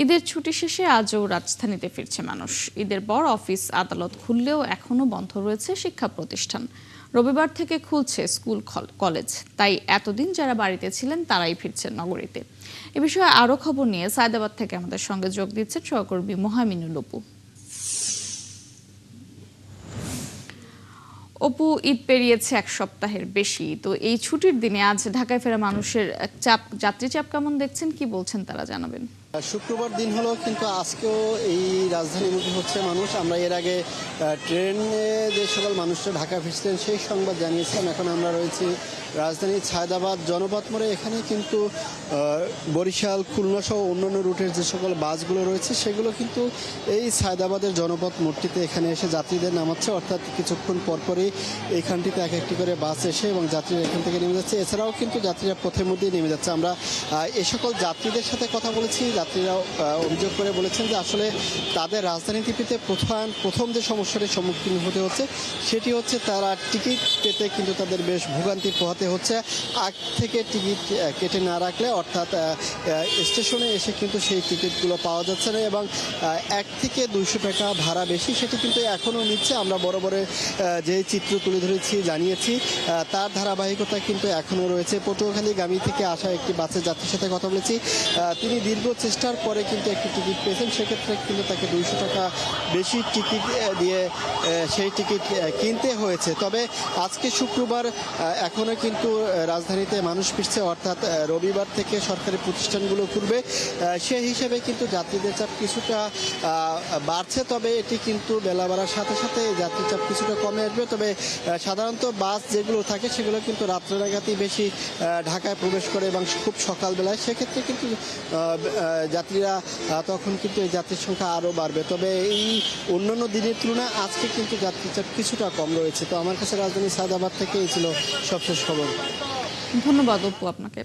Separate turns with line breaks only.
ঈদের ছুটি শেষে আজও রাজধানীতে ফিরছে মানুষ। ঈদের পর অফিস আদালত খুললেও এখনো বন্ধ রয়েছে শিক্ষা প্রতিষ্ঠান। রবিবার থেকে খুলছে স্কুল কলেজ, তাই এতদিন যারা বাড়িতে ছিলেন তারাই ফিরছেন নগরীতে। এ বিষয়ে আরো খবর নিয়ে সায়দাবাদ থেকে আমাদের সঙ্গে যোগ দিচ্ছেন সহকর্মী মোহামিনুল অপু। অপু, ঈদ পেরিয়েছে এক সপ্তাহের বেশি, তো এই ছুটির দিনে আজ ঢাকায় ফেরা মানুষের যাত্রী চাপ কেমন দেখছেন, কি বলছেন তারা, জানাবেন।
শুক্রবার দিন হলো, কিন্তু আজকেও এই রাজধানীমুখী হচ্ছে মানুষ। আমরা এর আগে ট্রেনে যে সকল মানুষরা ঢাকা ফিরছিলেন সেই সংবাদ জানিয়েছিলাম। এখন আমরা রয়েছি রাজধানীর সায়দাবাদ জনপথ মোড়ে। এখানে কিন্তু বরিশাল, খুলনা সহ অন্যান্য রুটের যে সকল বাসগুলো রয়েছে সেগুলো কিন্তু এই সায়দাবাদের জনপথ মোড়টিতে এখানে এসে যাত্রীদের নামাচ্ছে। অর্থাৎ কিছুক্ষণ পরপরই এইখানটিতে এক একটি করে বাস এসে এবং যাত্রীরা এখান থেকে নেমে যাচ্ছে। এছাড়াও কিন্তু যাত্রীরা পথের মধ্যেই নেমে যাচ্ছে। আমরা এ সকল যাত্রীদের সাথে কথা বলেছি। যাত্রীরাও অভিযোগ করে বলেছেন যে আসলে তাদের রাজধানীতে প্রথম যে সমস্যাটির সম্মুখীন হতে হচ্ছে সেটি হচ্ছে তারা টিকিট পেতে কিন্তু তাদের বেশ ভোগান্তি পোহাতে হচ্ছে। আগ থেকে টিকিট কেটে না রাখলে, অর্থাৎ স্টেশনে এসে কিন্তু সেই টিকিটগুলো পাওয়া যাচ্ছে না এবং 1 থেকে 200 টাকা ভাড়া বেশি, সেটি কিন্তু এখনও নিচ্ছে। আমরা বরাবরে যে চিত্র তুলে ধরেছি, জানিয়েছি, তার ধারাবাহিকতা কিন্তু এখনও রয়েছে। পটুয়াখালীগামী থেকে আসা একটি বাসের যাত্রীর সাথে কথা বলেছি। তিনি দীর্ঘ চেষ্টার পরে কিন্তু একটি টিকিট পেয়েছেন। সেক্ষেত্রে কিন্তু তাকে 200 টাকা বেশি টিকিট দিয়ে সেই টিকিট কিনতে হয়েছে। তবে আজকে শুক্রবার, এখনও কিন্তু রাজধানীতে মানুষ ফিরছে, অর্থাৎ রবিবার থেকে সরকারি প্রতিষ্ঠানগুলো খুলবে। সেই হিসেবে কিন্তু যাত্রীদের চাপ কিছুটা বাড়ছে। তবে এটি কিন্তু বেলা বাড়ার সাথে সাথে যাত্রী চাপ কিছুটা কমে আসবে। তবে সাধারণত বাস যেগুলো থাকে সেগুলো কিন্তু রাত্রে নাগাদই বেশি ঢাকায় প্রবেশ করে এবং খুব সকালবেলায়। সেক্ষেত্রে কিন্তু যাত্রীরা তখন কিন্তু এই যাত্রীর সংখ্যা আরও বাড়বে। তবে এই অন্যান্য দিনের তুলনায় আজকে কিন্তু যাত্রী চাপ কিছুটা কম রয়েছে। তো আমার কাছে রাজধানী সায়দাবাদ থেকে এই ছিল সবশেষ খবর।
ধন্যবাদ অপু আপনাকে।